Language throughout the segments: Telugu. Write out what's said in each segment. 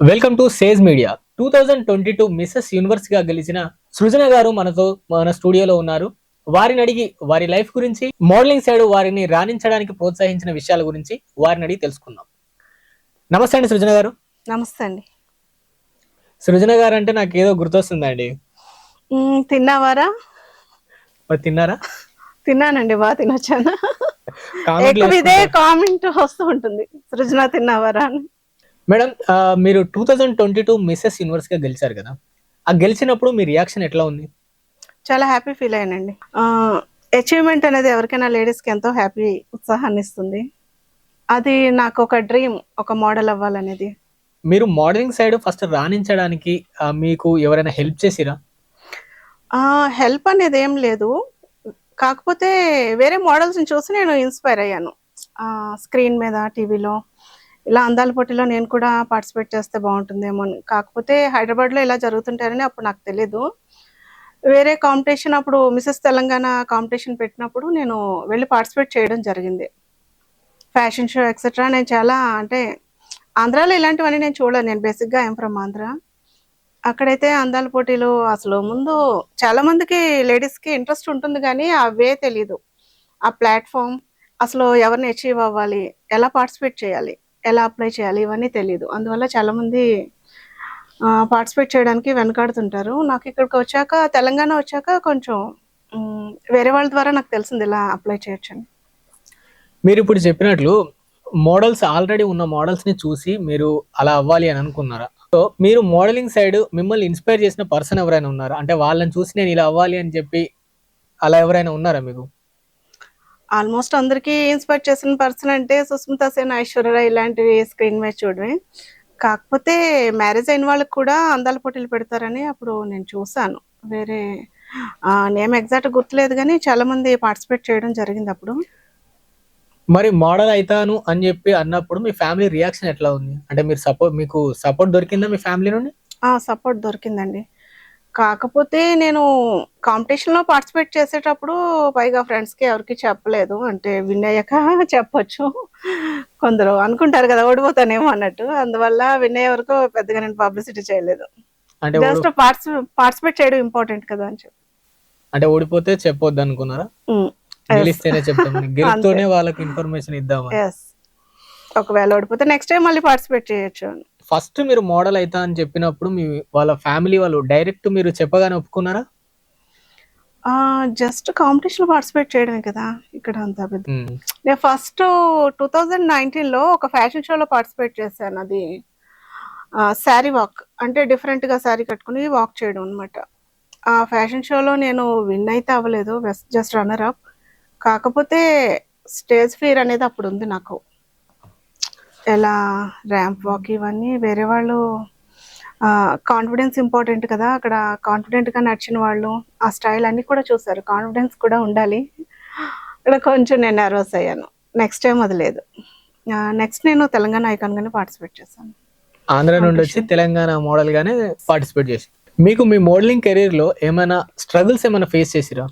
Welcome to sage media. 2022 Mrs Universe గా గెలిచిన సృజన గారు మన స్టూడియోలో ఉన్నారు. వారిని అడిగి వారి లైఫ్ గురించి, మోడలింగ్ సైడ్ వారిని రాణించడానికి ప్రోత్సహించిన విషయాల గురించి వారిని అడిగి తెలుసుకుందాం. నమస్తే అండి సృజన గారు. నమస్తే అండి. సృజన గారు అంటే నాకు ఏదో గుర్తొస్తుందండి. తిన్నావారా? మరి తిన్నారా? తిన్నానండి, బాగా తినొచ్చాను. కామెంట్లు ఎక్కువ ఇదే వేసుకుంటారు. కామెంట్ వస్తూ ఉంటుంది, సృజన తిన్నావారా అని. మేడం, మీరు 2022 మిస్సెస్ యూనివర్స్ గా గెలిచారు కదా. ఆ గెలిచినప్పుడు మీ రియాక్షన్ ఎట్లా ఉంది? చాలా హ్యాపీ ఫీల్ అయ్యానండి. అచీవ్మెంట్ అనేది ఎవరికైనా లేడీస్కి ఎంతో హ్యాపీ, ఉత్సాహాన్ని ఇస్తుంది. అది నాకు ఒక డ్రీమ్, ఒక మోడల్ అవ్వాలనేది. మీరు మోడలింగ్ సైడ్ ఫస్ట్ రాణించడానికి మీకు ఎవరైనా హెల్ప్ చేసిరా? హెల్ప్ అనేది ఏం లేదు, కాకపోతే వేరే మోడల్స్ని చూసి నేను ఇన్స్పైర్ అయ్యాను. స్క్రీన్ మీద, టీవీలో ఇలా అందాల పోటీలో నేను కూడా పార్టిసిపేట్ చేస్తే బాగుంటుందేమో అని. కాకపోతే హైదరాబాద్లో ఇలా జరుగుతుంటారని అప్పుడు నాకు తెలీదు. వేరే కాంపిటీషన్ అప్పుడు మిసెస్ తెలంగాణ కాంపిటీషన్ పెట్టినప్పుడు నేను వెళ్ళి పార్టిసిపేట్ చేయడం జరిగింది. Fashion show etcetera. నేను చాలా అంటే ఆంధ్రాలో ఇలాంటివన్నీ నేను చూడలేదు. నేను బేసిక్గా ఐఎమ్ ఫ్రమ్ ఆంధ్ర. అక్కడైతే అందాల పోటీలు అసలు ముందు చాలా మందికి లేడీస్కి ఇంట్రెస్ట్ ఉంటుంది, కానీ అవే తెలీదు. ఆ ప్లాట్ఫామ్, అసలు ఎవరిని అచీవ్ అవ్వాలి, ఎలా పార్టిసిపేట్ చేయాలి, ఎలా అప్లై చేయాలి, ఇవన్నీ తెలీదు. అందువల్ల చాలామంది పార్టిసిపేట్ చేయడానికి వెనకాడుతుంటారు. నాకు ఇక్కడికి వచ్చాక, తెలంగాణ వచ్చాక కొంచెం వేరే వాళ్ళ ద్వారా నాకు తెలిసింది ఇలా అప్లై చేయొచ్చని. మీరు ఇప్పుడు చెప్పినట్లు మోడల్స్ ఆల్రెడీ ఉన్న మోడల్స్ ని చూసి మీరు అలా అవ్వాలి అని అనుకున్నారా? సో మీరు మోడలింగ్ సైడ్ మిమ్మల్ని ఇన్స్పైర్ చేసిన పర్సన్ ఎవరైనా ఉన్నారా? అంటే వాళ్ళని చూసి నేను ఇలా అవ్వాలి అని చెప్పి అలా ఎవరైనా ఉన్నారా మీకు? ఆల్మోస్ట్ అందరికీ ఇన్స్పైర్ చేసిన పర్సన్ అంటే సుస్మితా సేన్, ఐశ్వర్య ఇలాంటివి స్క్రీన్ మీద చూడమే. కాకపోతే మ్యారేజ్ అయిన వాళ్ళకి కూడా అందాల పోటీలు పెడతారని అప్పుడు నేను చూసాను. వేరే నేమ్ ఎగ్జాక్ట్ గుర్తులేదు, కానీ చాలా మంది పార్టిసిపేట్ చేయడం జరిగింది అప్పుడు. మరి మోడల్ అవుతాను అని చెప్పి అన్నప్పుడు మీ ఫ్యామిలీ రియాక్షన్ ఎట్లా ఉంది? అంటే మీకు సపోర్ట్ దొరికిందా మీ ఫ్యామిలీ నుండి? సపోర్ట్ దొరికిందండి. కాకపోతే నేను కాంపిటీషన్లో పార్టిసిపేట్ చేసేటప్పుడు పైగా ఫ్రెండ్స్కి ఎవరికి చెప్పలేదు. అంటే విన్ అయ్యాక చెప్పొచ్చు. కొందరు అనుకుంటారు కదా ఓడిపోతానేమో అన్నట్టు. అందువల్ల విన్ అయ్యే వరకు పెద్దగా నేను పబ్లిసిటీ చేయలేదు. అంటే జస్ట్ పార్టిసిపేట్ చేయడం ఇంపార్టెంట్ కదా అని చెప్పి. అంటే ఓడిపోతే చెప్పొద్దు అనుకున్నారా? Yes. గెలిస్తేనే చెప్తామని, గెలుపుతోనే వాళ్ళకి ఇన్ఫర్మేషన్ ఇద్దామని. ఎస్, ఒకవేళ ఓడిపోతే నెక్స్ట్ టైం మళ్ళీ పార్టిసిపేట్ చేయొచ్చు అని. ఫస్ట్ మీరు మోడల్ అవుతా అని చెప్పినప్పుడు మీ వాళ్ళ ఫ్యామిలీ వాళ్ళు డైరెక్ట్ మీరు చెప్పగానే ఒప్పుకున్నారా? జస్ట్ కాంపిటీషన్లో పార్టిసిపేట్ చేయడమే కదా ఇక్కడ అంతా పెద్ద. నేను ఫస్ట్ 2019లో ఒక ఫ్యాషన్ షోలో పార్టిసిపేట్ చేశాను. అది శారీ వాక్, అంటే డిఫరెంట్గా శారీ కట్టుకుని వాక్ చేయడం అనమాట. ఆ ఫ్యాషన్ షోలో నేను విన్ అయితే అవ్వలేదు, జస్ట్ రన్నర్ అప్. కాకపోతే స్టేజ్ ఫియర్ అనేది అప్పుడు ఉంది నాకు. ఎలా ర్యాంప్ వాక్ ఇవన్నీ వేరే వాళ్ళు, కాన్ఫిడెన్స్ ఇంపార్టెంట్ కదా అక్కడ. కాన్ఫిడెంట్గా నడిచిన వాళ్ళు ఆ స్టైల్ అన్నీ కూడా చూసారు. కాన్ఫిడెన్స్ కూడా ఉండాలి. ఇక్కడ కొంచెం నేను నర్వస్ అయ్యాను. నెక్స్ట్ టైం అది లేదు. నెక్స్ట్ నేను తెలంగాణ ఐకాన్గానే పార్టిసిపేట్ చేశాను. ఆంధ్ర నుండి వచ్చి తెలంగాణ మోడల్ గానే పార్టిసిపేట్ చేసి. మీకు మీ మోడలింగ్ కెరీర్ లో ఏమైనా స్ట్రగుల్స్ ఏమైనా ఫేస్ చేసిరా?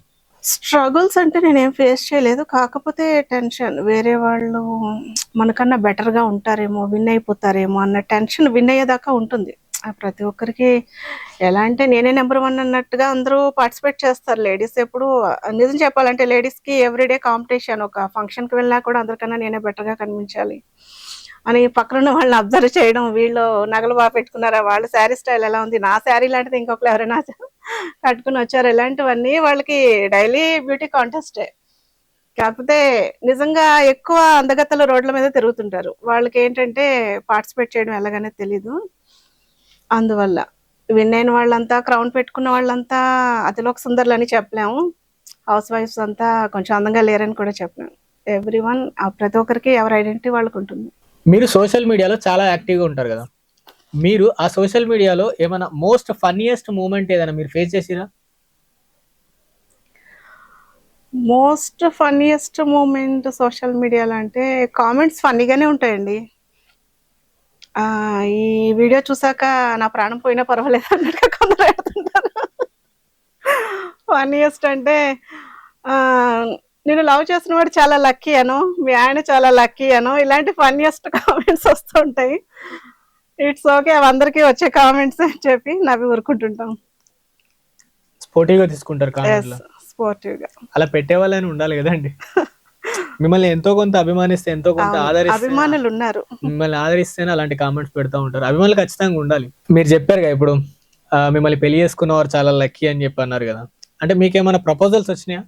స్ట్రగుల్స్ అంటే నేనేం ఫేస్ చేయలేదు. కాకపోతే టెన్షన్, వేరే వాళ్ళు మనకన్నా బెటర్గా ఉంటారేమో, విన్ అయిపోతారేమో అన్న టెన్షన్ విన్ అయ్యేదాకా ఉంటుంది. ప్రతి ఒక్కరికి ఎలా అంటే నేనే నెంబర్ 1 అన్నట్టుగా అందరూ పార్టిసిపేట్ చేస్తారు. లేడీస్ ఎప్పుడు, నిజం చెప్పాలంటే లేడీస్కి ఎవ్రీడే కాంపిటీషన్. ఒక ఫంక్షన్కి వెళ్ళినా కూడా అందరికన్నా నేనే బెటర్గా కనిపించాలి అని పక్కన వాళ్ళని అబ్జర్వ్ చేయడం. వీళ్ళు నగలు బాగా పెట్టుకున్నారా, వాళ్ళ శారీ స్టైల్ ఎలా ఉంది, నా శారీ లాంటిది ఇంకొకరు ఎవరైనా కట్టుకుని వచ్చారు, ఇలాంటివన్నీ వాళ్ళకి డైలీ బ్యూటీ కాంటెస్టే. కాకపోతే నిజంగా ఎక్కువ అందగత్తలు రోడ్ల మీద తిరుగుతుంటారు. వాళ్ళకి ఏంటంటే పార్టిసిపేట్ చేయడం ఎలాగనే తెలీదు. అందువల్ల విన్ అయిన వాళ్ళంతా, క్రౌన్ పెట్టుకున్న వాళ్ళంతా అతిలోక సుందరులు అని చెప్పలేము. హౌస్ వైఫ్స్ అంతా కొంచెం అందంగా లేరని కూడా చెప్పలేము. ఎవ్రీవన్, ప్రతి ఒక్కరికి ఎవరి ఐడెంటిటీ వాళ్ళకు ఉంటుంది. మీరు సోషల్ మీడియాలో చాలా యాక్టివ్గా ఉంటారు కదా. మీరు ఆ సోషల్ మీడియాలో ఏమైనా మోస్ట్ ఫన్నీయెస్ట్ మూమెంట్ ఏదైనా మీరు ఫేస్ చేసిరా? మోస్ట్ ఫన్నీయెస్ట్ మూమెంట్ సోషల్ మీడియాలో అంటే కామెంట్స్ ఫన్నీగానే ఉంటాయండి. ఈ వీడియో చూసాక నా ప్రాణం పోయినా పర్వాలేదు అన్నట్టుగా కొందరు పెడుతుంటారు. ఫన్నీయెస్ట్ అంటే నేను లవ్ చేసిన వాడు చాలా లక్కీ అనో, మీ ఆయన చాలా లక్కీ అనో, ఇలాంటి ఫన్నీయెస్ట్ కామెంట్స్ వస్తూ ఉంటాయి. ఇట్స్ ఓకే, అవి అందరికీ వచ్చే కామెంట్స్ అని చెప్పి నవ్వి ఊరుకుంటుంటాం. స్పోర్టివ్ గా తీసుకుంటారు ఎస్, కామెంట్లో. స్పోర్టివ్ గా. అలా పెట్టే వాళ్ళని ఉండాలి కదండి. మిమ్మల్ని ఎంతో కొంత అభిమానిస్తే, ఎంతో కొంత అవును, ఆదరిస్తే, అభిమానులు ఉన్నారు. మిమ్మల్ని ఆదరిస్తేనే అలాంటి కామెంట్స్ పెడతా ఉంటారు. అభిమానులు ఖచ్చితంగా ఉండాలి. మీరు చెప్పారు కదా ఇప్పుడు, మిమ్మల్ని పెళ్లి చేసుకున్నవారు చాలా లక్కీ అని చెప్పి అన్నారు కదా. అంటే మీకేమైనా ప్రపోజల్స్ వచ్చినాయా?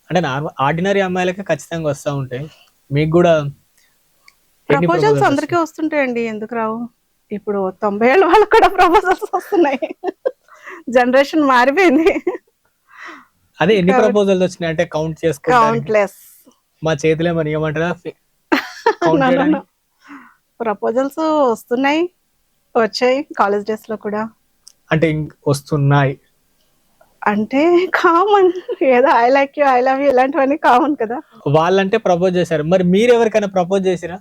అంటే నార్మల్ ఆర్డినరీ అమ్మాయిలకే ఖచ్చితంగా వస్తూ ఉంటాయి, మీకు కూడా ఎన్ని ప్రపోజల్స్ ప్రపోజల్స్ అందరికీ వస్తుంటాయండి, ఎందుకు రావు? ఇప్పుడు 90 ఏళ్ళ వాళ్ళకి కూడా ప్రపోజల్స్ వస్తున్నాయి. జనరేషన్ మారిపోయింది అదే ఎన్ని కాబట్టి ప్రపోజల్స్ వచ్చినాయి అంటే కౌంట్ చేసుకోవడానికి కౌంట్లెస్. మా చేతిలో ఏమని ఇవ్వమంటారా కౌంట్ చేయడానికి? ప్రపోజల్స్ వస్తున్నాయి, వచ్చాయి కాలేజ్ డేస్ లో కూడా. అంటే వస్తున్నాయి అంటే కామన్, ఏదో I like you, I love you ఇలాంటివన్నీ కామన్ కదా. వాళ్ళంటే ప్రపోజ్ చేశారు, మరి మీరు ఎవరికైనా ప్రపోజ్ చేసిరా?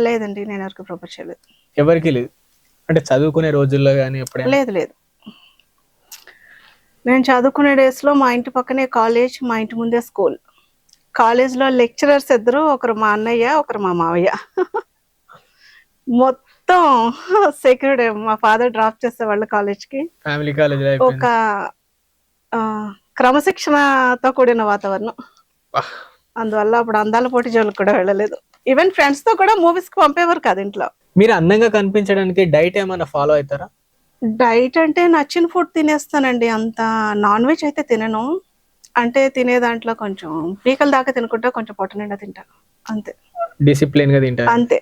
లేదండి, నేను ఎవరికి ప్రపోజ్ చేయలేదు. ఎవరికి లేదు? అంటే చదువుకునే రోజుల్లో కానీ ఎప్పుడైనా? లేదు లేదు, నేను చదువుకునే డేస్ లో మా ఇంటి పక్కనే కాలేజ్, మా ఇంటి ముందే స్కూల్. కాలేజ్ లో లెక్చరర్స్ ఇద్దరు, ఒకరు మా అన్నయ్య, ఒకరు మా మావయ్య. మొత్తం సెక్యూరిటీ, మా ఫాదర్ డ్రాప్ చేసేవాళ్ళు కాలేజ్ కి. ఫ్యామిలీ కాలేజ్ ఒక ఆ, క్రమశిక్షణతో కూడిన వాతావరణం. అందువల్ల అప్పుడు అందాల పోటీ జోలికి కూడా వెళ్ళలేదు. ఈవెన్ ఫ్రెండ్స్ తో కూడా మూవీస్ కి పంపేవారు కాదు ఇంట్లో. మీరు అందంగా కనిపించడానికి డైట్ ఏమైనా ఫాలో అవుతారా? డైట్ అంటే నచ్చిన ఫుడ్ తినేస్తానండి, అంత నాన్ వెజ్ అయితే తినను. అంటే తినే దాంట్లో కొంచెం పీకల దాకా తినుకుంటా, కొంచెం పొట్ట నిండా తింటాను, అంతే. డిసిప్లిన్ గా తింటారు? అంతే.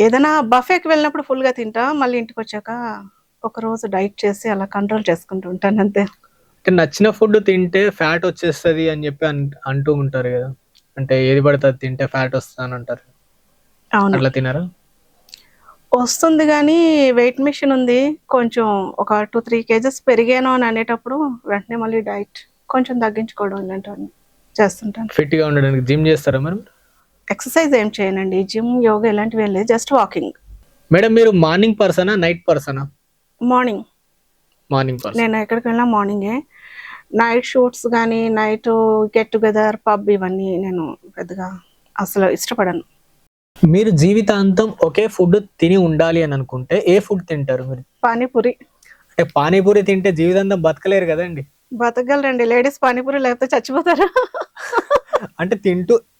ఏదైనా బఫేకి వెళ్ళినప్పుడు ఫుల్ గా తింటా, మళ్ళీ ఇంటికి వచ్చాక ఒక రోజు డైట్ చేసి అలా కంట్రోల్ చేసుకుంటూ ఉంటాను, అంతే. అంటే నచ్చిన ఫుడ్ తింటే ఫ్యాట్ వచ్చేస్తుంది అని చెప్పి అంటూ ఉంటారు కదా. అంటే ఏది పడితే అది తింటే ఫ్యాట్ వస్తుంది అంటారు, అవును, అట్లా తినరా? వస్తుంది కానీ వెయిట్ మిషన్ ఉంది. కొంచెం ఒక 2-3 కేజెస్ పెరిగాను అని అనేటప్పుడు వెంటనే మళ్ళీ డైట్ కొంచెం తగ్గించుకోవడం ఇలాంటివన్నీ చేస్తుంటాను. ఫిట్ గా ఉండడానికి జిమ్ చేస్తారా మరి? ఎక్సర్సైజ్ ఏం చేయనండి, జిమ్ యోగా ఇలాంటివి ఏం లేదు, జస్ట్ వాకింగ్. మేడం మీరు మార్నింగ్ పర్సనా నైట్ పర్సనా? మార్నింగ్. Morning person. నేను ఎక్కడికి వెళ్ళినా మార్నింగే. నైట్ షూట్స్ కానీ, నైట్ గెట్ టుగెదర్, పబ్ ఇవన్నీ నేను పెద్దగా అసలు ఇష్టపడను. మీరు జీవితాంతం ఒకే ఫుడ్ తిని ఉండాలి అని అనుకుంటే ఏ ఫుడ్ తింటారు మీరు? పానీపూరి. అంటే పానీపూరి తింటే జీవితాంతం బతకలేరు కదండి. బతకగలరండి, లేడీస్ పానీపూరి లేకపోతే చచ్చిపోతారు. అంటే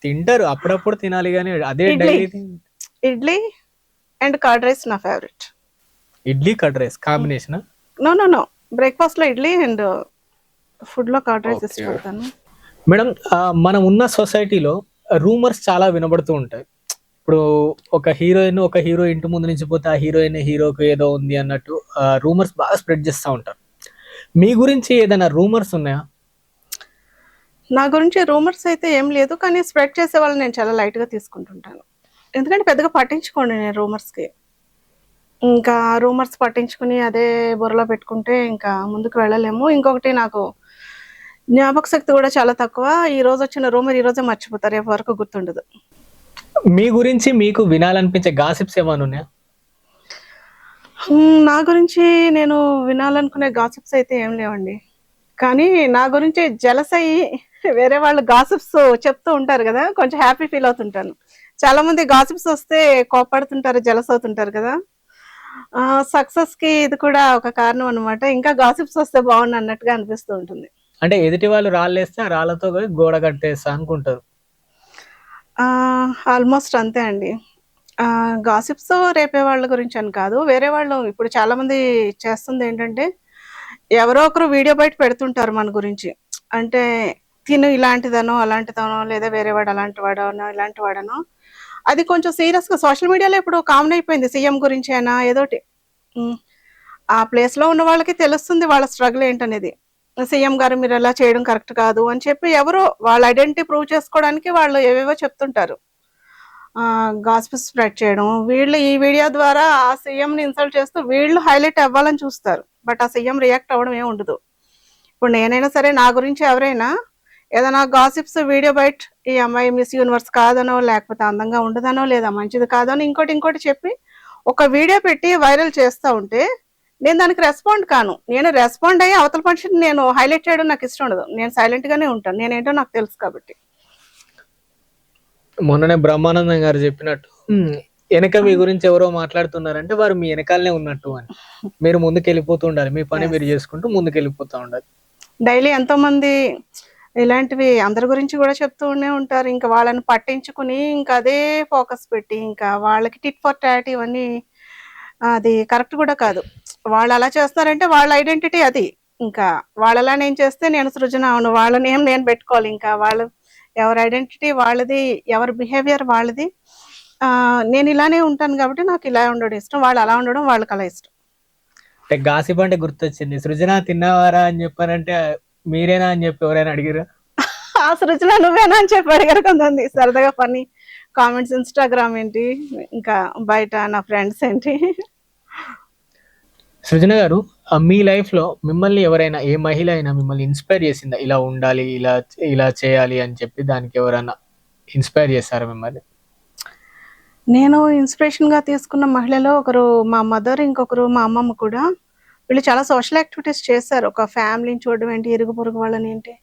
తింటారు, అప్పుడప్పుడు తినాలి కానీ అదే idli. Daily. Idli and curd rice నా favourite. Idli curd rice combination? No no no, breakfast లో ఇడ్లీ అండ్ ఫుడ్ లో కర్డ్ రైస్ ఇష్టపడతాను. మేడం, మనం ఉన్న సొసైటీలో రూమర్స్ చాలా వినబడుతూ ఉంటాయి. ఇప్పుడు ఒక హీరో ఇంటి ముందు నుంచి పోతే ఆ హీరోకి ఏదో ఉంది అన్నట్టు రూమర్స్ బాగా స్ప్రెడ్ చేస్తూ ఉంటారు. మీ గురించి ఏదైనా రూమర్స్ ఉన్నాయా? నా గురించి రూమర్స్ అయితే ఏం లేదు, కానీ స్ప్రెడ్ చేసే వాళ్ళని నేను చాలా లైట్ గా తీసుకుంటుంటాను. ఎందుకంటే పెద్దగా పట్టించుకోండి నేను రూమర్స్కి. ఇంకా రూమర్స్ పట్టించుకుని అదే బుర్రలో పెట్టుకుంటే ఇంకా ముందుకు వెళ్ళలేము. ఇంకొకటి, నాకు జ్ఞాపక శక్తి కూడా చాలా తక్కువ. ఈ రోజు వచ్చిన రూమర్ ఈ రోజే మర్చిపోతారు, రేపు వరకు గుర్తుండదు. మీ గురించి మీకు వినాలనిపించే గాసిప్స్ ఏమైనా ఉన్నాయా? నా గురించి నేను వినాలనుకునే గాసిప్స్ అయితే ఏం లేవండి. కానీ నా గురించి జెలస్ అయ్యి వేరే వాళ్ళు గాసిప్స్ చెప్తూ ఉంటారు కదా, కొంచెం హ్యాపీ ఫీల్ అవుతుంటాను. చాలా మంది గాసిప్స్ వస్తే కోపడుతుంటారు, జెలస్ అవుతుంటారు కదా. సక్సెస్ కి ఇది కూడా ఒక కారణం అన్నమాట. ఇంకా గాసిప్స్ వస్తే బాగుండు అన్నట్టుగా అనిపిస్తూ ఉంటుంది. అంటే ఎదుటి వాళ్ళు రాళ్ళేస్తే ఆ రాళ్ళతో గోడ కట్టేస్తా అనుకుంటారు. ఆల్మోస్ట్ అంతే అండి. గాసిప్స్ రేపే వాళ్ళ గురించి అని కాదు, వేరే వాళ్ళు ఇప్పుడు చాలా మంది చేస్తుంది ఏంటంటే, ఎవరో ఒకరు వీడియో బయట పెడుతుంటారు మన గురించి. అంటే తిను ఇలాంటిదనో అలాంటిదనో, లేదా వేరే వాడు అలాంటి వాడనో ఇలాంటి వాడనో. అది కొంచెం సీరియస్గా సోషల్ మీడియాలో ఇప్పుడు కామన్ అయిపోయింది, సీఎం గురించి అయినా ఏదోటి. ఉమ్, ఆ ప్లేస్ లో ఉన్న వాళ్ళకి తెలుస్తుంది వాళ్ళ స్ట్రగుల్ ఏంటనేది. సీఎం గారు మీరు ఎలా చేయడం కరెక్ట్ కాదు అని చెప్పి ఎవరో వాళ్ళ ఐడెంటిటీ ప్రూవ్ చేసుకోవడానికి వాళ్ళు ఏవేవో చెప్తుంటారు. గాసిప్స్ స్ప్రెడ్ చేయడం, వీళ్ళు ఈ వీడియో ద్వారా ఆ సీఎం ని ఇన్సల్ట్ చేస్తూ వీళ్ళు హైలైట్ అవ్వాలని చూస్తారు, బట్ ఆ సీఎం రియాక్ట్ అవ్వడం ఏమి ఉండదు. ఇప్పుడు నేనైనా సరే, నా గురించి ఎవరైనా ఏదైనా గాసిప్స్ వీడియో బయట, ఈ అమ్మాయి మిస్ యూనివర్స్ కాదనో, లేకపోతే అందంగా ఉండదనో, లేదా మంచిది కాదనో, ఇంకోటి చెప్పి ఒక వీడియో పెట్టి వైరల్ చేస్తూ ఉంటే నేను దానికి రెస్పాండ్ కాను. నేను రెస్పాండ్ అయ్యి అవతల మనిషిని నేను హైలైట్ చేయడం నాకు ఇష్టం ఉండదు. నేను సైలెంట్ గానే ఉంటాను, నేనేంటో నాకు తెలుసు కాబట్టి. మొన్ననే బ్రహ్మానందం గారు చెప్పినట్టు వెనక మీ గురించి ఎవరో మాట్లాడుతున్నారంటే వారు మీ వెనకాలనే ఉన్నట్టు అని. మీరు ముందుకు వెళ్ళిపోతూ ఉండాలి, మీ పని మీరు చేసుకుంటూ ముందుకు వెళ్ళిపోతూ ఉండాలి. డైలీ ఎంతో మంది ఇలాంటివి అందరి గురించి కూడా చెప్తూనే ఉంటారు. ఇంకా వాళ్ళని పట్టించుకుని ఇంకా అదే ఫోకస్ పెట్టి ఇంకా వాళ్ళకి టిట్ ఫర్ టాట్ ఇవన్నీ అది కరెక్ట్ కూడా కాదు. వాళ్ళు అలా చేస్తున్నారంటే వాళ్ళ ఐడెంటిటీ అది. ఇంకా వాళ్ళలా నేను చేస్తే నేను సృజన అవును. వాళ్ళ నేమ్ నేను పెట్టుకోవాలి. ఇంకా వాళ్ళు ఎవరి ఐడెంటిటీ వాళ్ళది, ఎవరి బిహేవియర్ వాళ్ళది. నేను ఇలానే ఉంటాను కాబట్టి నాకు ఇలా ఉండడం ఇష్టం. వాళ్ళు అలా ఉండడం వాళ్ళకి అలా ఇష్టం. అంటే గాసిప్ అంటే గుర్తొచ్చింది. సృజన తిన్నావారా అని చెప్పానంటే మీరేనా అని చెప్పి ఎవరైనా అడిగిరా? ఆ సృజన నువ్వేనా అని చెప్పి అడిగారు కొంతమంది సరదాగా ఫన్నీ కామెంట్స్. ఇన్స్టాగ్రామ్ ఏంటి, ఇంకా బయట నా ఫ్రెండ్స్ ఏంటి. సృజన గారు, మీ లైఫ్ లో మిమ్మల్ని ఎవరైనా, ఏ మహిళ అయినా మిమ్మల్ని ఇన్స్పైర్ చేసిందా? ఇలా ఉండాలి, ఇలా ఇలా చేయాలి అని చెప్పి దానికి ఎవరైనా ఇన్స్పైర్ చేస్తారా మిమ్మల్ని? నేను ఇన్స్పిరేషన్ గా తీసుకున్న మహిళలో ఒకరు మా మదర్, ఇంకొకరు మా అమ్మమ్మ కూడా. వీళ్ళు చాలా సోషల్ యాక్టివిటీస్ చేశారు. ఒక ఫ్యామిలీని చూడడం ఏంటి, ఇరుగు పొరుగు వాళ్ళని ఏంటి,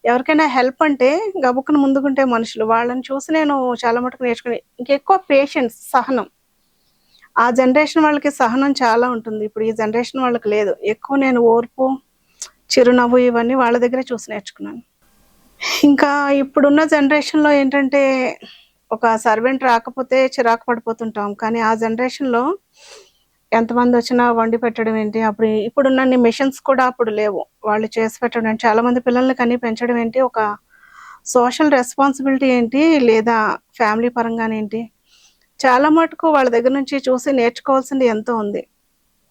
ఎవరికైనా హెల్ప్ అంటే గబుక్కున ముందుకుంటే మనుషులు వాళ్ళని చూసి నేను చాలా మటుకు నేర్చుకుని ఇంకెక్కువ పేషెన్స్, సహనం. ఆ జనరేషన్ వాళ్ళకి సహనం చాలా ఉంటుంది. ఇప్పుడు ఈ జనరేషన్ వాళ్ళకి లేదు. ఎక్కువ నేను ఓర్పు, చిరునవ్వు ఇవన్నీ వాళ్ళ దగ్గరే చూసి నేర్చుకున్నాను. ఇంకా ఇప్పుడున్న జనరేషన్లో ఏంటంటే ఒక సర్వెంట్ రాకపోతే చిరాకు పడిపోతుంటాం. కానీ ఆ జనరేషన్లో ఎంతమంది వచ్చినా వండి పెట్టడం ఏంటి, అప్పుడు ఇప్పుడున్న మిషన్స్ కూడా అప్పుడు లేవు. వాళ్ళు చేసి పెట్టడం ఏంటి, చాలా మంది పిల్లల్ని కని పెంచడం ఏంటి, ఒక సోషల్ రెస్పాన్సిబిలిటీ ఏంటి, లేదా ఫ్యామిలీ పరంగానేంటి, చాలా మటుకు వాళ్ళ దగ్గర నుంచి చూసి నేర్చుకోవాల్సింది ఎంతో ఉంది.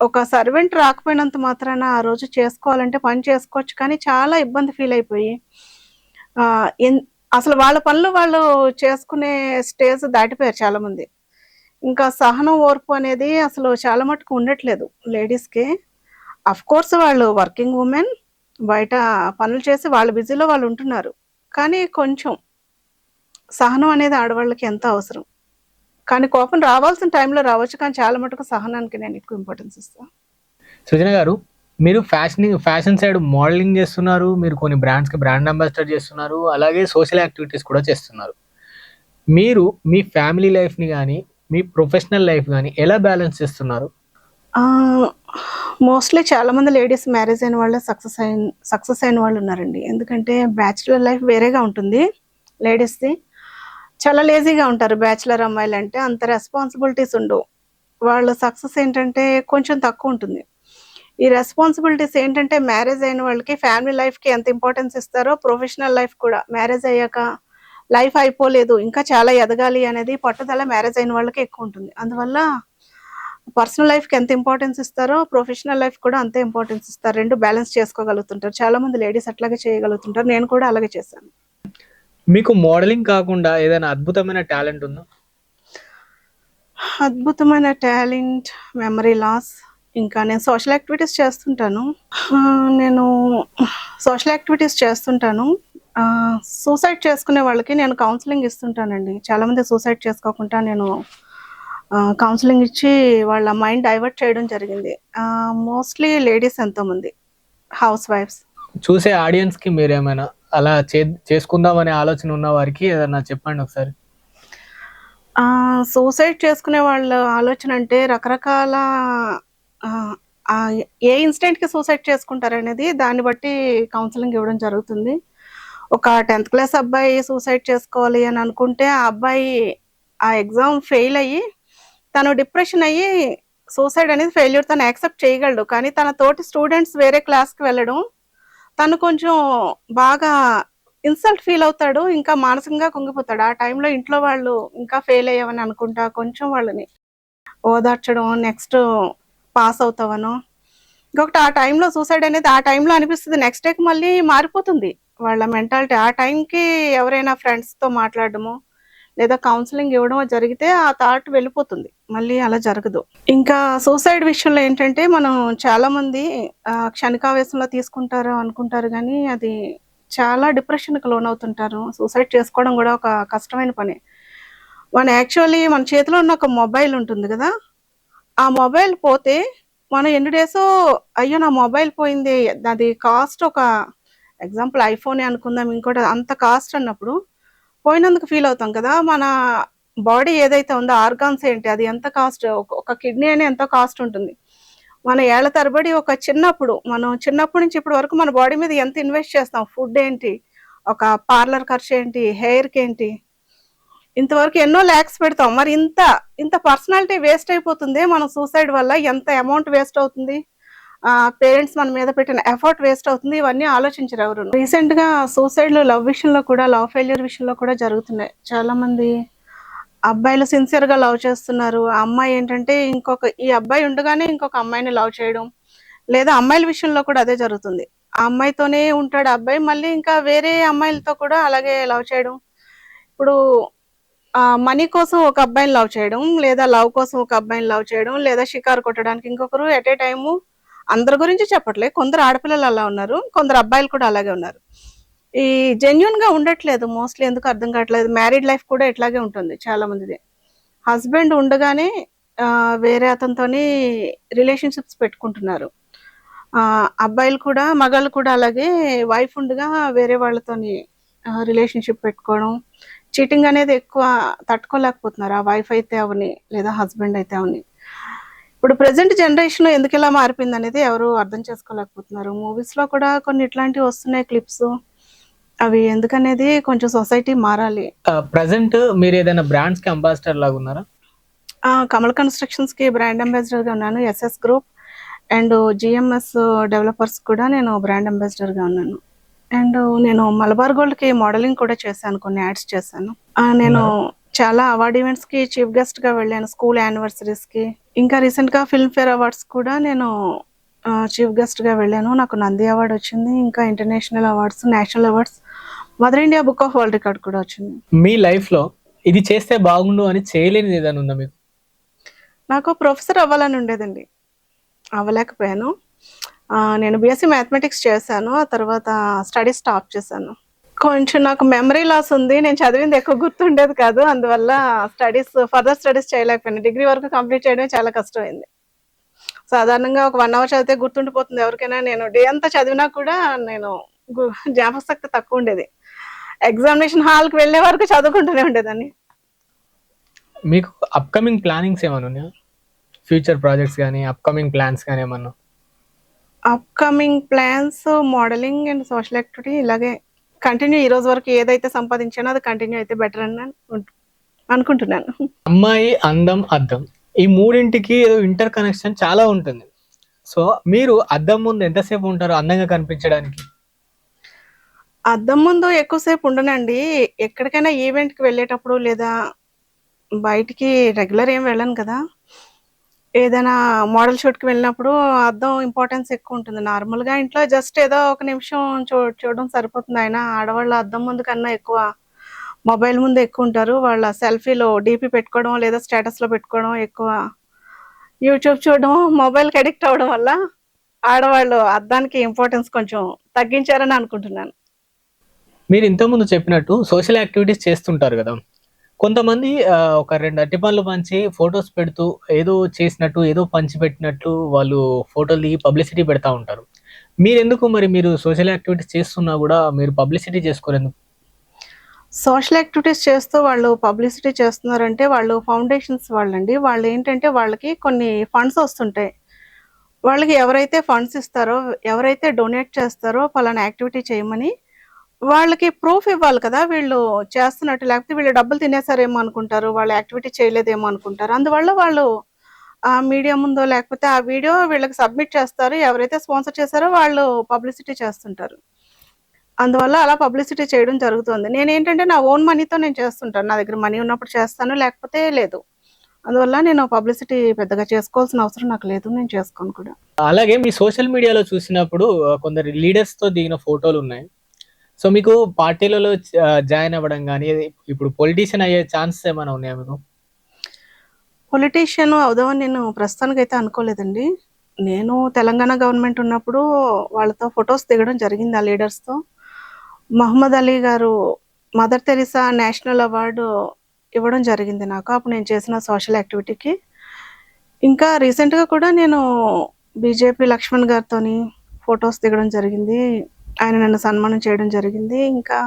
ఒక సర్వెంట్ రాకపోయినంత మాత్రాన ఆ రోజు చేసుకోవాలంటే పని చేసుకోవచ్చు, కానీ చాలా ఇబ్బంది ఫీల్ అయిపోయి అసలు వాళ్ళ పనులు వాళ్ళు చేసుకునే స్టేజ్ దాటిపోయారు చాలా మంది. ఇంకా సహనం, ఓర్పు అనేది అసలు చాలా మటుకు ఉండట్లేదు లేడీస్కి. అఫ్ కోర్స్ వాళ్ళు వర్కింగ్ ఉమెన్, బయట పనులు చేసి వాళ్ళ బిజీలో వాళ్ళు ఉంటున్నారు. కానీ కొంచెం సహనం అనేది ఆడవాళ్ళకి ఎంతో అవసరం. కానీ కోపం రావాల్సిన టైంలో రావచ్చు, కానీ చాలా మటుకు సహనానికి నేను ఎక్కువ ఇంపార్టెన్స్ ఇస్తాను. సృజన గారు, మీరు ఫ్యాషన్ సైడ్ మోడలింగ్ చేస్తున్నారు, మీరు కొన్ని బ్రాండ్స్కి బ్రాండ్ అంబాసిడర్ చేస్తున్నారు, అలాగే సోషల్ యాక్టివిటీస్ కూడా చేస్తున్నారు. మీరు మీ ఫ్యామిలీ లైఫ్ని కానీ మీ ప్రొఫెషనల్ లైఫ్ కానీ ఎలా బ్యాలెన్స్ చేస్తున్నారు? మోస్ట్లీ చాలా మంది లేడీస్ మ్యారేజ్ అయిన వాళ్ళే సక్సెస్ అయిన వాళ్ళు ఉన్నారండి. ఎందుకంటే బ్యాచులర్ లైఫ్ వేరేగా ఉంటుంది లేడీస్ది. చాలా లేజీగా ఉంటారు బ్యాచులర్ అమ్మాయిలు అంటే. అంత రెస్పాన్సిబిలిటీస్ ఉండవు. వాళ్ళ సక్సెస్ ఏంటంటే కొంచెం తక్కువ ఉంటుంది. ఈ రెస్పాన్సిబిలిటీస్ ఏంటంటే మ్యారేజ్ అయిన వాళ్ళకి ఫ్యామిలీ లైఫ్కి ఎంత ఇంపార్టెన్స్ ఇస్తారో ప్రొఫెషనల్ లైఫ్ కూడా. మ్యారేజ్ అయ్యాక లైఫ్ అయిపోలేదు, ఇంకా చాలా ఎదగాలి అనేది పట్టుదల మ్యారేజ్ అయిన వాళ్ళకి ఎక్కువ ఉంటుంది. అందువల్ల పర్సనల్ లైఫ్కి ఎంత ఇంపార్టెన్స్ ఇస్తారో ప్రొఫెషనల్ లైఫ్ కూడా అంతే ఇంపార్టెన్స్ ఇస్తారు. రెండు బ్యాలెన్స్ చేసుకోగలుగుతుంటారు. చాలా మంది లేడీస్ అట్లాగే చేయగలుగుతుంటారు. నేను కూడా అలాగే చేశాను. మీకు మోడలింగ్ కాకుండా ఏదైనా అద్భుతమైన టాలెంట్ ఉందా? అద్భుతమైన టాలెంట్, మెమరీ లాస్. ఇంకా నేను సోషల్ యాక్టివిటీస్ చేస్తుంటాను. సూసైడ్ చేసుకునే వాళ్ళకి నేను కౌన్సిలింగ్ ఇస్తుంటానండి. చాలామంది సూసైడ్ చేసుకోకుండా నేను కౌన్సిలింగ్ ఇచ్చి వాళ్ళ మైండ్ డైవర్ట్ చేయడం జరిగింది. మోస్ట్లీ లేడీస్ ఎంతోమంది హౌస్ వైఫ్స్. చూసే ఆడియన్స్కి మీరేమైనా అలా చేసుకుందామనే ఆలోచన ఉన్న వారికి ఏదన్నా చెప్పండి ఒకసారి. సూసైడ్ చేసుకునే వాళ్ళ ఆలోచన అంటే రకరకాల ఏ ఇన్సిడెంట్కి సూసైడ్ చేసుకుంటారనేది దాన్ని బట్టి కౌన్సిలింగ్ ఇవ్వడం జరుగుతుంది. ఒక 10th క్లాస్ అబ్బాయి సూసైడ్ చేసుకోవాలి అని అనుకుంటే ఆ అబ్బాయి ఆ ఎగ్జామ్ ఫెయిల్ అయ్యి తను డిప్రెషన్ అయ్యి సూసైడ్ అనేది ఫెయిల్యూర్ తను యాక్సెప్ట్ చేయగలడు. కానీ తన తోటి స్టూడెంట్స్ వేరే క్లాస్కి వెళ్ళడం తను కొంచెం బాగా ఇన్సల్ట్ ఫీల్ అవుతాడు. ఇంకా మానసికంగా కుంగిపోతాడు. ఆ టైంలో ఇంట్లో వాళ్ళు ఇంకా ఫెయిల్ అయ్యామని అనుకుంటా కొంచెం వాళ్ళని ఓదార్చడం, నెక్స్ట్ పాస్ అవుతావనో. ఇంకొకటి ఆ టైంలో సూసైడ్ అనేది ఆ టైంలో అనిపిస్తుంది. నెక్స్ట్ డేకి మళ్ళీ మారిపోతుంది వాళ్ళ మెంటాలిటీ. ఆ టైంకి ఎవరైనా ఫ్రెండ్స్తో మాట్లాడడమో లేదా కౌన్సిలింగ్ ఇవ్వడమో జరిగితే ఆ థాట్ వెళ్ళిపోతుంది. మళ్ళీ అలా జరగదు. ఇంకా సూసైడ్ విషయంలో ఏంటంటే మనం చాలామంది క్షణికావేశంలో తీసుకుంటారు అనుకుంటారు, కానీ అది చాలా డిప్రెషన్కి లోనవుతుంటారు. సూసైడ్ చేసుకోవడం కూడా ఒక కష్టమైన పని. యాక్చువల్లీ మన చేతిలో ఉన్న ఒక మొబైల్ ఉంటుంది కదా, ఆ మొబైల్ పోతే మనం ఎన్ని డేసో అయ్యో నా మొబైల్ పోయింది, అది కాస్ట్ ఒక ఎగ్జాంపుల్ ఐఫోనే అనుకుందాం, ఇంకోటి అంత కాస్ట్ అన్నప్పుడు పోయినందుకు ఫీల్ అవుతాం కదా. మన బాడీ ఏదైతే ఉందో ఆర్గాన్స్ ఏంటి, అది ఎంత కాస్ట్, ఒక కిడ్నీ అని ఎంతో కాస్ట్ ఉంటుంది. మన ఏళ్ల తరబడి మనం చిన్నప్పటి నుంచి ఇప్పటి వరకు మన బాడీ మీద ఎంత ఇన్వెస్ట్ చేస్తాం, ఫుడ్ ఏంటి, ఒక పార్లర్ ఖర్చు ఏంటి, హెయిర్కి ఏంటి, ఇంతవరకు ఎన్నో ల్యాక్స్ పెడతాం. మరి ఇంత ఇంత పర్సనాలిటీ వేస్ట్ అయిపోతుంది మనం సూసైడ్ వల్ల. ఎంత అమౌంట్ వేస్ట్ అవుతుంది, పేరెంట్స్ మన మీద పెట్టిన ఎఫర్ట్ వేస్ట్ అవుతుంది, ఇవన్నీ ఆలోచించరు ఎవరు. రీసెంట్ గా సూసైడ్లు లవ్ విషయంలో కూడా, లవ్ ఫెయిల్యూర్ విషయంలో కూడా జరుగుతున్నాయి. చాలా మంది అబ్బాయిలు సిన్సియర్ గా లవ్ చేస్తున్నారు, ఆ అమ్మాయి ఏంటంటే ఈ అబ్బాయి ఉండగానే ఇంకొక అమ్మాయిని లవ్ చేయడం, లేదా అమ్మాయిల విషయంలో కూడా అదే జరుగుతుంది. ఆ అమ్మాయితోనే ఉంటాడు ఆ అబ్బాయి, మళ్ళీ ఇంకా వేరే అమ్మాయిలతో కూడా అలాగే లవ్ చేయడం. ఇప్పుడు మనీ కోసం ఒక అబ్బాయిని లవ్ చేయడం, లేదా లవ్ కోసం ఒక అబ్బాయిని లవ్ చేయడం, లేదా షికారు కొట్టడానికి ఇంకొకరు ఎట్ ఏ టైము. అందరి గురించి చెప్పట్లే, కొందరు ఆడపిల్లలు అలా ఉన్నారు, కొందరు అబ్బాయిలు కూడా అలాగే ఉన్నారు. ఈ జెన్యున్ గా ఉండట్లేదు మోస్ట్లీ, ఎందుకు అర్థం కావట్లేదు. మ్యారీడ్ లైఫ్ కూడా ఇట్లాగే ఉంటుంది చాలా మందిది. హస్బెండ్ ఉండగానే వేరే అతనితోని రిలేషన్షిప్స్ పెట్టుకుంటున్నారు. అబ్బాయిలు కూడా, మగాళ్ళు కూడా అలాగే వైఫ్ ఉండగా వేరే వాళ్ళతోని రిలేషన్షిప్ పెట్టుకోవడం, చీటింగ్ అనేది ఎక్కువ తట్టుకోలేకపోతున్నారు. ఆ వైఫ్ అయితే అవని, లేదా హస్బెండ్ అయితే అవని. ఇప్పుడు ప్రెసెంట్ జనరేషన్ ఎందుకు ఇలా మారిపోయింది అనేది ఎవరు అర్థం చేసుకోలేకపోతున్నారు. మూవీస్ లో కూడా కొన్ని ఇట్లాంటివి వస్తున్నాయి క్లిప్స్, అవి ఎందుకనేది కొంచెం సొసైటీ మారాలి. ప్రజెంట్ మీరు ఏదైనా బ్రాండ్స్ కి అంబాసిడర్ లాగా ఉన్నారా? కమల్ కన్స్ట్రక్షన్స్ కి బ్రాండ్ అంబాసిడర్ గా ఉన్నాను, SS group and GMS developers కూడా నేను బ్రాండ్ అంబాసిడర్ గా ఉన్నాను. అండ్ నేను మలబార్ గోల్డ్ కి మోడలింగ్ కూడా చేశాను, కొన్ని యాడ్స్ చేశాను. నేను చాలా అవార్డ్ ఈవెంట్స్ కి చీఫ్ గెస్ట్ గా వెళ్ళాను, స్కూల్ యానివర్సరీస్ కి. ఇంకా రీసెంట్ గా ఫిల్మ్ఫేర్ అవార్డ్స్ కూడా నేను చీఫ్ గెస్ట్ గా వెళ్ళాను. నాకు నంది అవార్డు వచ్చింది, ఇంకా international awards, national awards, mother India book of world record కూడా వచ్చింది. మీ లైఫ్ లో ఇది చేస్తే బాగుండు అని చేయలేనిది ఏదైనా ఉందా మీకు? నాకు ప్రొఫెసర్ అవ్వాలని ఉండేదండి, అవ్వలేకపోయాను. నేను బీఎస్సీ మ్యాథమెటిక్స్ చేశాను, ఆ తర్వాత స్టడీస్ స్టాప్ చేశాను. కొంచెం నాకు మెమరీ లాస్ ఉంది, నేను చదివింది ఎక్కువ గుర్తుండేది కాదు, అందువల్ల ఫర్దర్ స్టడీస్ చేయలేకపోయాను. డిగ్రీ వరకు కంప్లీట్ చేయడం చాలా కష్టమైంది. సాధారణంగా ఒక 1 అవర్ చదివితే గుర్తుండిపోతుంది ఎవరికైనా. నేను డే అంతా చదివినా కూడా నేను జ్ఞాపకశక్తి తక్కువ ఉండేది. ఎగ్జామినేషన్ హాల్కి వెళ్ళే వరకు చదువుకుంటూనే ఉండేదాన్ని. మీకు అప్కమింగ్ ప్లానింగ్స్ ఏమైనా ఉన్నాయా? ఫ్యూచర్ ప్రాజెక్ట్స్ కానీ అప్కమింగ్ ప్లాన్స్ కానీ ఏమన్నా? Upcoming plans modelling and social activity ఇలాగే కంటిన్యూ. ఈ రోజు వరకు ఏదైతే సంపాదించానో అది కంటిన్యూ అయితే బెటర్ అని అనుకుంటున్నాను. అమ్మాయి, అందం, అద్దం, ఈ మూడింటికి ఏదో ఇంటర్ కనెక్షన్ చాలా ఉంటుంది. సో మీరు అద్దం ముందు ఎంతసేపు ఉంటారు అందంగా కనిపించడానికి? అద్దం ముందు ఎక్కువసేపు ఉండనండి. ఎక్కడికైనా ఈవెంట్కి వెళ్ళేటప్పుడు, లేదా బయటికి రెగ్యులర్ ఏం వెళ్ళను కదా, ఏదైనా మోడల్ షూట్కి వెళ్ళినప్పుడు అద్దం ఇంపార్టెన్స్ ఎక్కువ ఉంటుంది. నార్మల్గా ఇంట్లో జస్ట్ ఏదో ఒక నిమిషం చూడడం సరిపోతుంది. అయినా ఆడవాళ్ళు అద్దం ముందు కన్నా ఎక్కువ మొబైల్ ముందు ఎక్కువ ఉంటారు. వాళ్ళ సెల్ఫీలో డీపీ పెట్టుకోవడం, లేదా స్టేటస్లో పెట్టుకోవడం, ఎక్కువ యూట్యూబ్ చూడడం, మొబైల్కి అడిక్ట్ అవ్వడం వల్ల ఆడవాళ్ళు అద్దానికి ఇంపార్టెన్స్ కొంచెం తగ్గించారని అనుకుంటున్నాను. మీరు ఇంతకుముందు చెప్పినట్టు సోషల్ యాక్టివిటీస్ చేస్తుంటారు కదా, కొంతమంది ఒక 2 అరటిపండ్లు పంచి ఫొటోస్ పెడుతూ ఏదో చేసినట్టు, ఏదో పంచి పెట్టినట్లు వాళ్ళు ఫోటోలు దిగి పబ్లిసిటీ పెడతా ఉంటారు. మీరు సోషల్ యాక్టివిటీస్ చేస్తున్నా కూడా మీరు పబ్లిసిటీ చేసుకోరెందుకు? సోషల్ యాక్టివిటీస్ చేస్తూ వాళ్ళు పబ్లిసిటీ చేస్తున్నారంటే వాళ్ళు ఫౌండేషన్స్ వాళ్ళండి. వాళ్ళు ఏంటంటే వాళ్ళకి కొన్ని ఫండ్స్ వస్తుంటాయి. వాళ్ళకి ఎవరైతే ఫండ్స్ ఇస్తారో, ఎవరైతే డొనేట్ చేస్తారో పలానా యాక్టివిటీ చేయమని, వాళ్ళకి ప్రూఫ్ ఇవ్వాలి కదా వీళ్ళు చేస్తున్నట్టు. లేకపోతే వీళ్ళు డబ్బులు తినేసారేమో అనుకుంటారు, వాళ్ళు యాక్టివిటీ చేయలేదేమో అనుకుంటారు. అందువల్ల వాళ్ళు ఆ మీడియా ముందో లేకపోతే ఆ వీడియో వీళ్ళకి సబ్మిట్ చేస్తారు. ఎవరైతే స్పాన్సర్ చేశారో వాళ్ళు పబ్లిసిటీ చేస్తుంటారు. అందువల్ల అలా పబ్లిసిటీ చేయడం జరుగుతుంది. నేనేంటంటే నా ఓన్ మనీతో నేను చేస్తుంటాను. నా దగ్గర మనీ ఉన్నప్పుడు చేస్తాను, లేకపోతే లేదు. అందువల్ల నేను పబ్లిసిటీ పెద్దగా చేసుకోవాల్సిన అవసరం నాకు లేదు, నేను చేసుకోను కూడా. అలాగే మీ సోషల్ మీడియాలో చూసినప్పుడు కొందరు లీడర్స్ తో దిగిన ఫోటోలు ఉన్నాయి. సో మీకు పార్టీలలో జాయిన్ అవ్వడం కానీ, ఇప్పుడు పొలిటీషియన్ అయ్యే ఛాన్సెస్ ఏమైనా ఉన్నాయా మీకు? పొలిటీషియన్ అవుదామని నేను ప్రస్తుతానికైతే అనుకోలేదండి. నేను తెలంగాణ గవర్నమెంట్ ఉన్నప్పుడు వాళ్ళతో ఫొటోస్ దిగడం జరిగింది, ఆ లీడర్స్తో. మహమ్మద్ అలీ గారు మదర్ తెరిసా నేషనల్ అవార్డు ఇవ్వడం జరిగింది నాకు, అప్పుడు నేను చేసిన సోషల్ యాక్టివిటీకి. ఇంకా రీసెంట్గా కూడా నేను బీజేపీ లక్ష్మణ్ గారితో ఫొటోస్ దిగడం జరిగింది, ఆయన నన్ను సన్మానం చేయడం జరిగింది. ఇంకా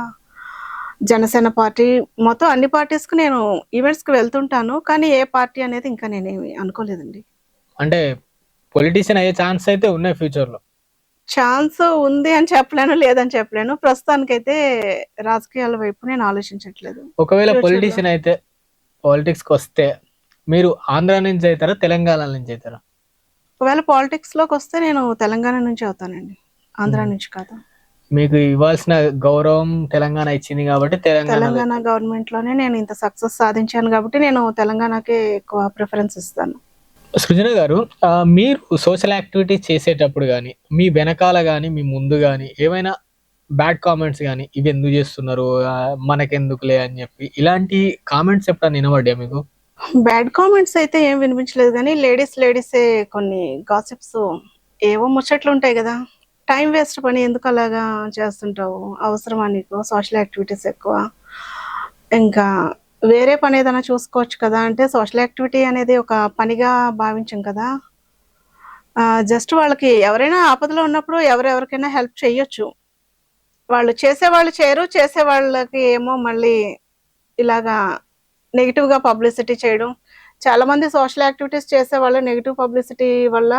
జనసేన పార్టీ మొత్తం అన్ని పార్టీస్‌కి నేను ఈవెంట్స్‌కి వెళ్తుంటాను. కానీ ఏ పార్టీ అనేది ఇంకా నేనేమి అనుకోలేదండి. అంటే పొలిటీషియన్ అయ్యే ఛాన్స్ అయితే ఉన్నాయి ఫ్యూచర్‌లో. ఛాన్స్ ఉంది అని చెప్పలేను, లేదని చెప్పలేను. ప్రస్తుతానికైతే రాజకీయాల వైపు నేను ఆలోచించట్లేదు. ఒకవేళ ఫ్యూచర్‌లో పొలిటీషియన్ అయితే పాలిటిక్స్‌కొస్తే మీరు ఆంధ్ర నుంచి అయితారా? తెలంగాణ నుంచి అయితారా? ఒకవేళ పాలిటిక్స్‌లోకొస్తే నేను తెలంగాణ నుంచి అవుతానండి. ఆంధ్ర హ్మ్. నుంచి కాదు. మీకు ఇవ్వాల్సిన గౌరవం తెలంగాణ ఇచ్చింది కాబట్టి తెలంగాణలో తెలంగాణ గవర్నమెంట్‌లోనే నేను ఇంత సక్సెస్ సాధించాను గాబట్టి నేను తెలంగాణకే ఎక్కువ ప్రిఫరెన్స్ ఇస్తాను. సృజన గారు, మీరు సోషల్ యాక్టివిటీస్ చేసేటప్పుడు గాని, మీ వెనకాల గాని, మీ ముందు గాని ఏవైనా బ్యాడ్ కామెంట్స్ గాని, ఇవి ఎందుకు చేస్తున్నారు? మనకెందుకులే అని చెప్పి ఇలాంటి కామెంట్స్ ఎప్పుడైనా వినపడ్డాయా మీకు? బ్యాడ్ కామెంట్స్ అయితే ఏం వినిపించలేదు గానీ, లేడీసే కొన్ని గాసిప్స్ ఏవో ముచ్చట్లుంటాయి గదా! టైమ్ వేస్ట్ పని ఎందుకలాగా చేస్తుంటావు? అవసరమా నీకు సోషల్ యాక్టివిటీస్ ఎక్కువ? ఇంకా వేరే పనేదైనా చూసుకోవచ్చు కదా! అంటే సోషల్ యాక్టివిటీ అనేది ఒక పనిగా భావించం కదా! జస్ట్ వాళ్ళకి ఎవరైనా ఆపదలో ఉన్నప్పుడు ఎవరెవరికైనా హెల్ప్ చెయ్యొచ్చు. వాళ్ళు చేసేవాళ్ళు చేయరు. చేసేవాళ్ళకి ఏమో మళ్ళీ ఇలాగా నెగెటివ్‌గా పబ్లిసిటీ చేయడం. చాలామంది సోషల్ యాక్టివిటీస్ చేసేవాళ్ళు నెగెటివ్ పబ్లిసిటీ వల్ల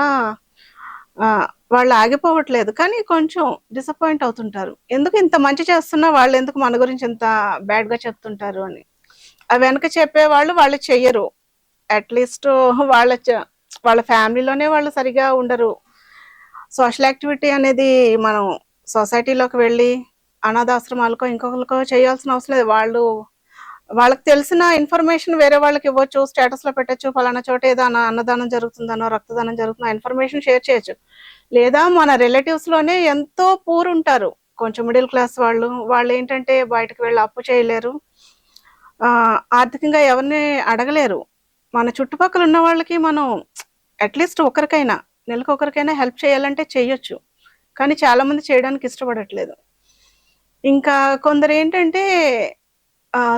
వాళ్ళు ఆగిపోవట్లేదు. కానీ కొంచెం డిసప్పాయింట్ అవుతుంటారు. ఎందుకు ఇంత మంచి చేస్తున్నా వాళ్ళెందుకు మన గురించి ఇంత బ్యాడ్‌గా చెప్తుంటారు అని. ఆ వెనక చెప్పేవాళ్ళు వాళ్ళు చెయ్యరు. అట్‌లీస్ట్ వాళ్ళ చ వాళ్ళ ఫ్యామిలీలోనే వాళ్ళు సరిగ్గా ఉండరు. సోషల్ యాక్టివిటీ అనేది మనం సొసైటీలోకి వెళ్ళి అనాథాశ్రమాలకో, ఇంకొకళ్ళకో చేయాల్సిన అవసరం లేదు. వాళ్ళకి తెలిసిన ఇన్ఫర్మేషన్ వేరే వాళ్ళకి ఇవ్వచ్చు. స్టేటస్‌లో పెట్టొచ్చు. పలానా చోట ఏదో అన్నదానం జరుగుతుందనో, రక్తదానం జరుగుతుందో ఆ ఇన్ఫర్మేషన్ షేర్ చేయొచ్చు. లేదా మన రిలేటివ్స్‌లోనే ఎంతో పూర్ ఉంటారు. కొంచెం మిడిల్ క్లాస్ వాళ్ళు. వాళ్ళేంటంటే బయటకు వెళ్లి అప్పు చేయలేరు. ఆర్థికంగా ఎవరిని అడగలేరు. మన చుట్టుపక్కల ఉన్న వాళ్ళకి మనం అట్‌లీస్ట్ ఒకరికైనా, నెలకొకరికైనా హెల్ప్ చేయాలంటే చెయ్యొచ్చు. కానీ చాలామంది చేయడానికి ఇష్టపడట్లేదు. ఇంకా కొందరేంటంటే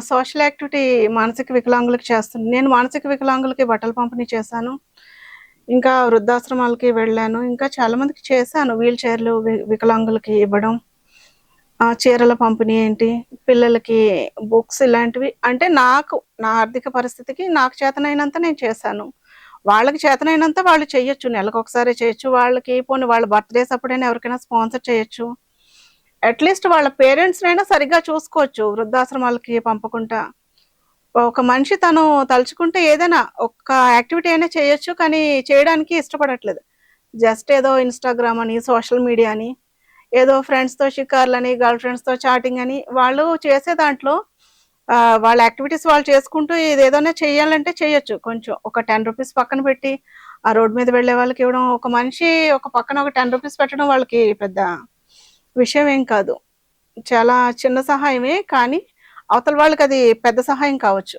సోషల్ యాక్టివిటీ మానసిక వికలాంగులకు చేస్తుంది. నేను మానసిక వికలాంగులకి బట్టలు పంపిణీ చేశాను. ఇంకా వృద్ధాశ్రమాలకి వెళ్ళాను. ఇంకా చాలా మందికి చేశాను. వీల్ చైర్‌లు వికలాంగులకి ఇవ్వడం. చీరల పంపిణీ ఏంటి, పిల్లలకి బుక్స్ ఇలాంటివి. అంటే నా ఆర్థిక పరిస్థితికి నాకు చేతనైనంత నేను చేశాను. వాళ్ళకి చేతనైనంత వాళ్ళు చెయ్యొచ్చు. నెలకొకసారే చేయొచ్చు. వాళ్ళకి పోనీ వాళ్ళ బర్త్‌డేస్ అప్పుడైనా ఎవరికైనా స్పాన్సర్ చేయొచ్చు. అట్‌లీస్ట్ వాళ్ళ పేరెంట్స్‌నైనా సరిగ్గా చూసుకోవచ్చు. వృద్ధాశ్రమాలకి పంపకుండా. ఒక మనిషి తను తలుచుకుంటే ఏదైనా ఒక్క యాక్టివిటీ అయినా చేయొచ్చు. కానీ చేయడానికి ఇష్టపడట్లేదు. జస్ట్ ఏదో ఇన్‌స్టాగ్రామ్ అని, సోషల్ మీడియా అని, ఏదో ఫ్రెండ్స్‌తో షికార్లని, గర్ల్ ఫ్రెండ్స్‌తో చాటింగ్ అని వాళ్ళు చేసే దాంట్లో వాళ్ళ యాక్టివిటీస్ వాళ్ళు చేసుకుంటూ ఇదేదైనా చేయాలంటే చేయొచ్చు. కొంచెం ఒక రూ. 10 పక్కన పెట్టి, ఆ రోడ్ మీద వెళ్ళే వాళ్ళకి ఇవ్వడం. ఒక మనిషి ఒక పక్కన ఒక రూ. 10 పెట్టడం వాళ్ళకి పెద్ద విషయం ఏం కాదు. చాలా చిన్న సహాయమే. కానీ అవతల వాళ్ళకది పెద్ద సహాయం కావచ్చు.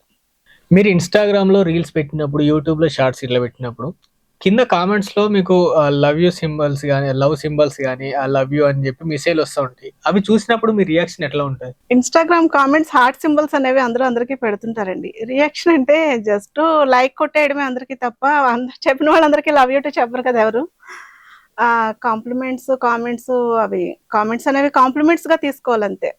మీరు ఇన్‌స్టాగ్రామ్‌లో రీల్స్ పెట్టినప్పుడు, యూట్యూబ్‌లో షార్ట్స్ ఇట్లా పెట్టినప్పుడు, కింద కామెంట్స్‌లో మీకు లవ్ యూ సింబల్స్ గాని, లవ్ సింబల్స్ గాని, ఐ లవ్ యూ అని చెప్పి మెసేజ్‌లు వస్తా ఉంటాయి. అవి చూసినప్పుడు మీ రియాక్షన్ ఎట్లా ఉంటది? ఇన్‌స్టాగ్రామ్ కామెంట్స్ హార్ట్ సింబల్స్ అనేవి అందరికీ పెడుతుంటారండి. రియాక్షన్ అంటే జస్ట్ లైక్ కొట్టేయడమే అందరికి తప్ప చెప్పిన వాళ్ళందరికీ లవ్ యూ టూ చెప్పరు కదా ఎవరు. కామెంట్స్ అవి కామెంట్స్ అనేవి కాంప్లిమెంట్స్‌గా తీసుకోవాలంతే.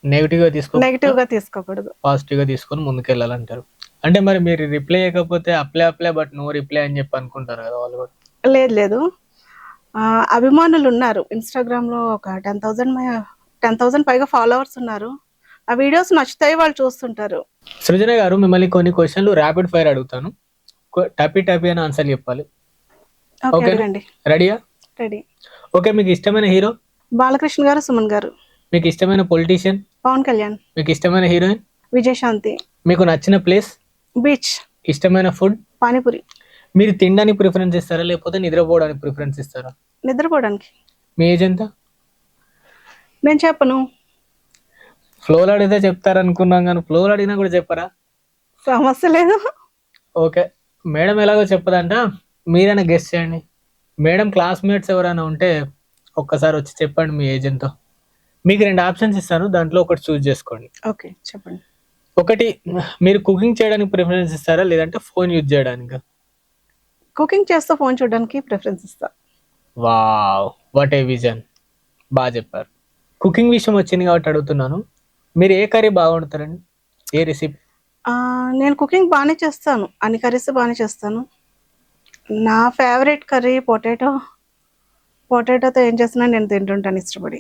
నెగెటివ్‌గా తీసుకోకుండా నెగెటివ్‌గా తీసుకోకూడదు. పాజిటివ్‌గా తీసుకొని ముందుకెళ్ళాలంటారు. అంటే మరి మీరు రిప్లై ఇయ్యకపోతే అప్లై బట్ నో రిప్లై అని చెప్పి అనుకుంటారు కదా వాళ్ళు కూడా. లేదు. అభిమానులున్నారు. ఇన్‌స్టాగ్రామ్‌లో ఒక 10,000 పైగా ఫాలోవర్స్ ఉన్నారు. ఆ వీడియోస్ నచ్చుతాయి వాళ్ళు చూస్తుంటారు. సృజన గారు, మిమ్మల్ని కొన్ని క్వెషన్‌లు ర్యాపిడ్ ఫైర్ అడుగుతాను. టపీ అని ఆన్సర్ చెప్పాలి. ఓకే. ఓకేనా? అడగండి. రెడీయా? రెడీ. ఓకే. మీకు ఇష్టమైన హీరో? బాలకృష్ణ గారు, సుమన్ గారు. మీకు ఇష్టమైన పొలిటీషియన్? పవన్ కళ్యాణ్. మీకు ఇష్టమైన హీరోయిన్? విజయశాంతి. మీకు నచ్చిన ప్లేస్? బీచ్. ఇష్టమైన ఫుడ్? పానీపూరి. మీరు తినడానికి ప్రిఫరెన్స్ ఇస్తారా? లేకపోతే నిద్రపోవడానికి ప్రిఫరెన్స్ ఇస్తారా? నిద్రపోవడానికి. మీ ఏజ్ ఎంత? నేను చెప్పను. ఫ్లోలో అడిగితే చెప్తారనుకున్నాం గానీ, ఫ్లోలో అడిగినా కూడా చెప్పరా? సమస్య లేదు. ఓకే. మేడం ఎలాగో చెప్పదంట. మీరైనా గెస్ చేయండి. మేడం క్లాస్‌మేట్స్ ఎవరైనా ఉంటే ఒక్కసారి వచ్చి చెప్పండి మీ ఏజ్ ఎంతో. మీకు 2 ఆప్షన్స్ ఇస్తాను. దాంట్లో ఒకటి చూజ్ చేసుకోండి. ఓకే. చెప్పండి. ఒకటి, మీరు కుకింగ్ చేయడానికి ప్రిఫరెన్స్ ఇస్తారా? లేదంటే ఫోన్ యూజ్ చేయడానికా? కుకింగ్ చేస్తూ ఫోన్ చూడడానికి ప్రిఫరెన్స్ ఇస్తా. వావ్! What a vision. బా చెప్పారు. కుకింగ్ విషయం వచ్చింది కాబట్టి అడుగుతున్నాను. మీరు ఏ కర్రీ బాగా వండుతారండి? ఏ రెసిపీ? నేను కుకింగ్ బాగానే చేస్తాను, అన్ని కర్రీస్ బాగానే చేస్తాను. నా ఫేవరెట్ కర్రీ పొటాటో. పొటాటోతో ఏం చేసినా నేను తింటుంటాను ఇష్టపడి.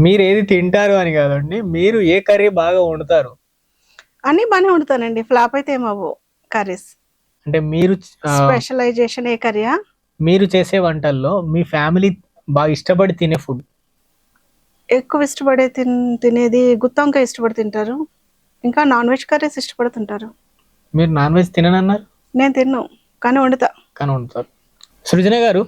మీరు ఏది తింటారు అని కాదండి, మీరు ఏ కర్రీ బాగా వండుతారు? అన్నీ బాగానే వండుతానండి, ఫ్లాప్ అయితే ఏమవ్వవు కర్రీస్. అంటే మీరు స్పెషలైజేషన్ ఏ కర్రీయా? మీరు చేసే వంటల్లో మీ ఫ్యామిలీ బాగా ఇష్టపడి తినే ఫుడ్? ఎక్కువ ఇష్టపడే తినేది గుత్తొంకాయ ఇష్టపడి తింటారు. ఇంకా నాన్ వెజ్ కర్రీస్ ఇష్టపడుతుంటారు. మీరు నాన్ వెజ్ తిననన్నారు నేను తిన్ను, కానీ వండుతా. కానీ వండుతారు. సృజన గారు,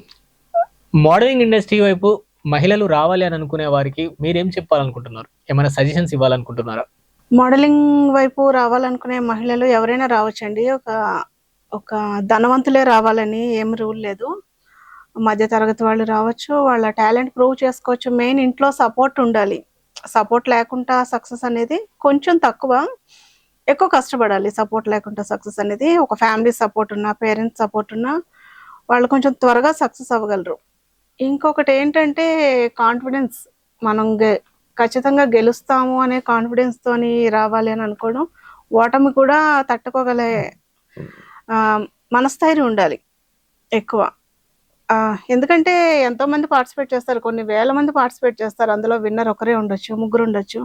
మోడలింగ్ ఇండస్ట్రీ వైపు మహిళలు రావాలి అని అనుకునే వారికి మీరేం చెప్పాలనుకుంటున్నారు? ఏమైనా సజెషన్స్ ఇవ్వాలనుకుంటున్నారా? మోడలింగ్ వైపు రావాలనుకునే మహిళలు ఎవరైనా రావచ్చండి. ఒక ఒక ధనవంతులే రావాలని ఏం రూల్ లేదు. మధ్య తరగతి వాళ్ళు రావచ్చు, వాళ్ళ టాలెంట్ ప్రూవ్ చేసుకోవచ్చు. మెయిన్ ఇంట్లో సపోర్ట్ ఉండాలి. సపోర్ట్ లేకుండా సక్సెస్ అనేది కొంచెం తక్కువ, ఎక్కువ కష్టపడాలి. సపోర్ట్ లేకుండా సక్సెస్ అనేది ఒక ఫ్యామిలీ సపోర్ట్ ఉన్నా, పేరెంట్స్ సపోర్ట్ ఉన్నా వాళ్ళు కొంచెం త్వరగా సక్సెస్ అవ్వగలరు. ఇంకొకటి ఏంటంటే కాన్ఫిడెన్స్. మనం ఖచ్చితంగా గెలుస్తాము అనే కాన్ఫిడెన్స్ తోని రావాలి అని అనుకోవడం. ఓటమి కూడా తట్టుకోగలే మనస్థైర్యం ఉండాలి ఎక్కువ. ఎందుకంటే ఎంతో మంది పార్టిసిపేట్ చేస్తారు, కొన్ని వేల మంది పార్టిసిపేట్ చేస్తారు. అందులో విన్నర్ ఒకరే ఉండొచ్చు, ముగ్గురు ఉండొచ్చు,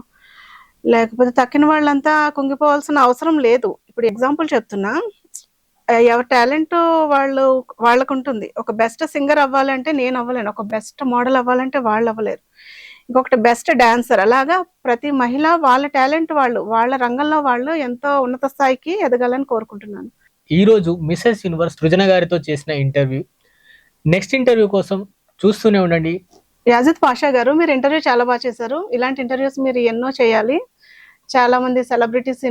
లేకపోతే తక్కిన వాళ్ళంతా కుంగిపోవాల్సిన అవసరం లేదు. ఇప్పుడు ఎగ్జాంపుల్ చెప్తున్నా, ఎవరి టాలెంట్ వాళ్ళకు ఉంటుంది. ఒక బెస్ట్ సింగర్ అవ్వాలంటే నేను అవ్వలేను, ఒక బెస్ట్ మోడల్ అవ్వాలంటే వాళ్ళు అవ్వలేరు, ఇంకొకటి బెస్ట్ డాన్సర్. అలాగా ప్రతి మహిళ వాళ్ళ టాలెంట్ వాళ్ళ రంగంలో వాళ్ళు ఎంతో ఉన్నత స్థాయికి ఎదగాలని కోరుకుంటున్నాను. ఈ రోజు మిస్సెస్ యూనివర్స్ సృజన గారితో చేసిన ఇంటర్వ్యూ. నెక్స్ట్ ఇంటర్వ్యూ కోసం చూస్తూనే ఉండండి. యాజిద్ పాషా గారు, మీరు ఇంటర్వ్యూ చాలా బాగా చేశారు. ఇలాంటి ఇంటర్వ్యూస్ మీరు ఎన్నో చేయాలి. చాలా మంది సెలబ్రిటీస్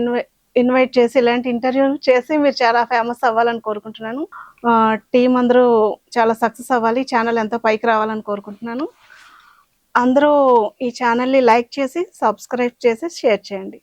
ఇన్వైట్ చేసి ఇలాంటి ఇంటర్వ్యూలు చేసి మీరు చాలా ఫేమస్ అవ్వాలని కోరుకుంటున్నాను. టీం అందరూ చాలా సక్సెస్ అవ్వాలి, ఛానల్ ఎంతో పైకి రావాలని కోరుకుంటున్నాను. అందరూ ఈ ఛానల్ని లైక్ చేసి, సబ్స్క్రైబ్ చేసి, షేర్ చేయండి.